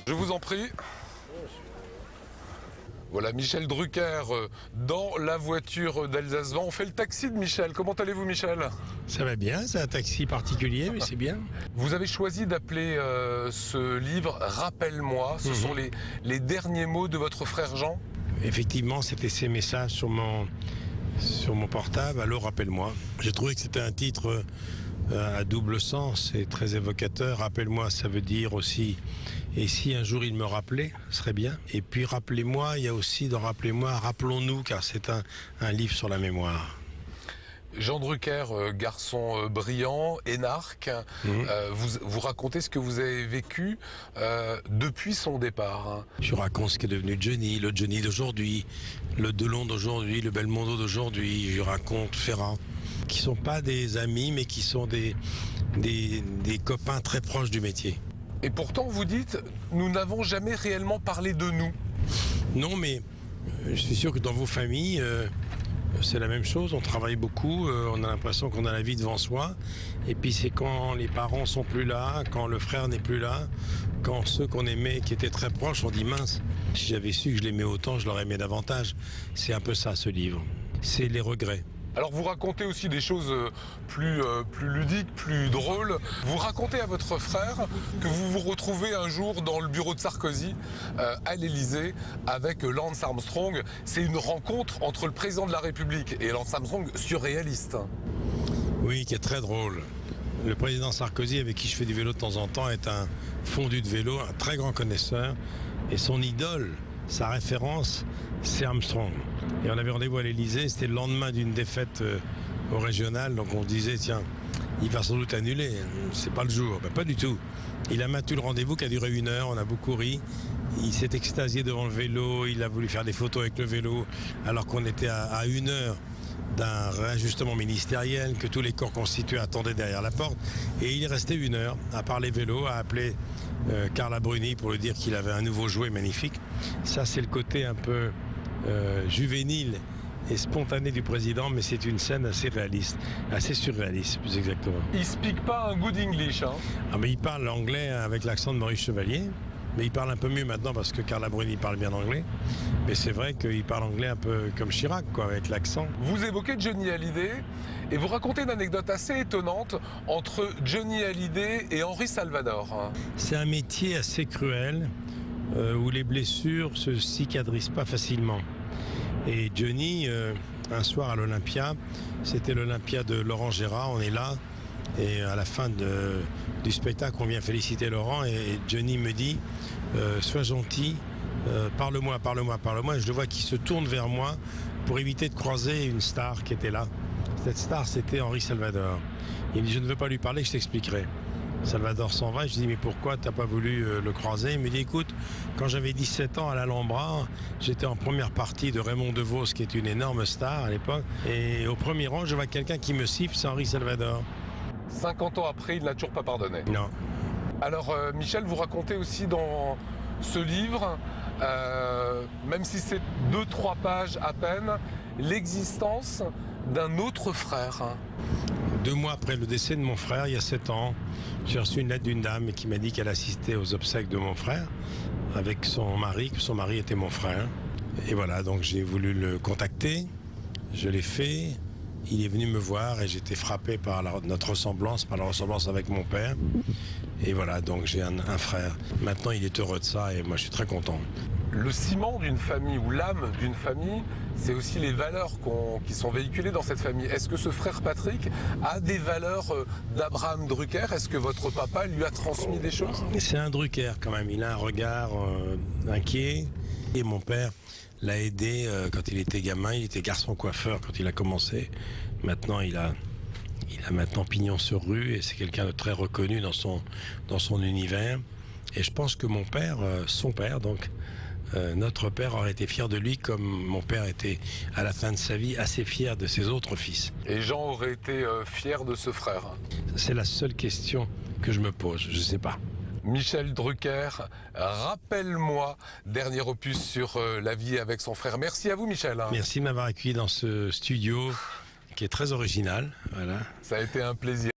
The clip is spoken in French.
Je vous en prie. Voilà Michel Drucker dans la voiture d'Alsace-Vent. On fait le taxi de Michel. Comment allez-vous Michel? Ça va bien, c'est un taxi particulier, mais c'est bien. Vous avez choisi d'appeler ce livre « Rappelle-moi ». Ce sont les derniers mots de votre frère Jean? Effectivement, c'était ces messages sur mon portable. Allô, rappelle-moi. J'ai trouvé que c'était un titre à double sens et très évocateur. Rappelle-moi, ça veut dire aussi, et si un jour il me rappelait, ce serait bien. Et puis rappelez-moi, il y a aussi dans Rappelez-moi, rappelons-nous, car c'est un livre sur la mémoire. Jean Drucker, garçon brillant, énarque, vous racontez ce que vous avez vécu depuis son départ. Je raconte ce qu'est devenu Johnny, le Johnny d'aujourd'hui, le Delon d'aujourd'hui, le Belmondo d'aujourd'hui. Je raconte Ferrand, qui ne sont pas des amis, mais qui sont des copains très proches du métier. Et pourtant, vous dites, nous n'avons jamais réellement parlé de nous. Non, mais je suis sûr que dans vos familles... c'est la même chose, on travaille beaucoup, on a l'impression qu'on a la vie devant soi. Et puis c'est quand les parents sont plus là, quand le frère n'est plus là, quand ceux qu'on aimait, qui étaient très proches, on dit mince, si j'avais su que je l'aimais autant, je l'aurais aimé davantage. C'est un peu ça ce livre, c'est les regrets. Alors vous racontez aussi des choses plus ludiques, plus drôles. Vous racontez à votre frère que vous vous retrouvez un jour dans le bureau de Sarkozy à l'Élysée avec Lance Armstrong. C'est une rencontre entre le président de la République et Lance Armstrong surréaliste. Oui, qui est très drôle. Le président Sarkozy, avec qui je fais du vélo de temps en temps, est un fondu de vélo, un très grand connaisseur. Et son idole, sa référence, c'est Armstrong. Et on avait rendez-vous à l'Élysée, c'était le lendemain d'une défaite au régional, donc on se disait, tiens, il va sans doute annuler, c'est pas le jour. Ben, pas du tout. Il a maintenu le rendez-vous qui a duré 1 heure, on a beaucoup ri. Il s'est extasié devant le vélo, il a voulu faire des photos avec le vélo, alors qu'on était à 1 heure d'un réajustement ministériel, que tous les corps constitués attendaient derrière la porte. Et il est resté 1 heure à parler vélo, à appeler Carla Bruni pour lui dire qu'il avait un nouveau jouet magnifique. Ça, c'est le côté un peu juvénile et spontané du président, mais c'est une scène assez réaliste, assez surréaliste, plus exactement. Il speak pas un good English, hein? Ah, mais il parle anglais avec l'accent de Maurice Chevalier. Mais il parle un peu mieux maintenant parce que Carla Bruni parle bien anglais. Mais c'est vrai qu'il parle anglais un peu comme Chirac, quoi, avec l'accent. Vous évoquez Johnny Hallyday et vous racontez une anecdote assez étonnante entre Johnny Hallyday et Henri Salvador. C'est un métier assez cruel où les blessures se cicatrisent pas facilement. Et Johnny, un soir à l'Olympia, c'était l'Olympia de Laurent Gérard, on est là. Et à la fin du spectacle, on vient féliciter Laurent et Johnny me dit sois gentil, parle-moi. Et je le vois qui se tourne vers moi pour éviter de croiser une star qui était là. Cette star, c'était Henri Salvador. Il me dit je ne veux pas lui parler, je t'expliquerai. Salvador s'en va, je dis mais pourquoi tu n'as pas voulu le croiser? Il me dit écoute, quand j'avais 17 ans à l'Alhambra, j'étais en première partie de Raymond DeVos qui est une énorme star à l'époque. Et au premier rang, je vois quelqu'un qui me siffle, c'est Henri Salvador. 50 ans après, il n'a toujours pas pardonné. Non. Alors Michel, vous racontez aussi dans ce livre, même si c'est 2-3 pages à peine, l'existence d'un autre frère. 2 mois après le décès de mon frère, il y a 7 ans, j'ai reçu une lettre d'une dame qui m'a dit qu'elle assistait aux obsèques de mon frère avec son mari, que son mari était mon frère. Et voilà, donc j'ai voulu le contacter, je l'ai fait. Il est venu me voir et j'étais frappé par notre ressemblance, par la ressemblance avec mon père. Et voilà, donc j'ai un frère. Maintenant, il est heureux de ça et moi, je suis très content. Le ciment d'une famille ou l'âme d'une famille, c'est aussi les valeurs qui sont véhiculées dans cette famille. Est-ce que ce frère Patrick a des valeurs d'Abraham Drucker? Est-ce que votre papa lui a transmis des choses? C'est un Drucker quand même. Il a un regard inquiet. Et mon père l'a aidé quand il était gamin. Il était garçon coiffeur quand il a commencé. Maintenant, il a maintenant pignon sur rue et c'est quelqu'un de très reconnu dans son univers. Et je pense que mon père, son père, donc notre père aurait été fier de lui comme mon père était à la fin de sa vie assez fier de ses autres fils. Et Jean aurait été fier de ce frère? C'est la seule question que je me pose, je ne sais pas. Michel Drucker, Rappelle-moi, dernier opus sur la vie avec son frère. Merci à vous Michel. Merci de m'avoir accueilli dans ce studio qui est très original. Voilà. Ça a été un plaisir.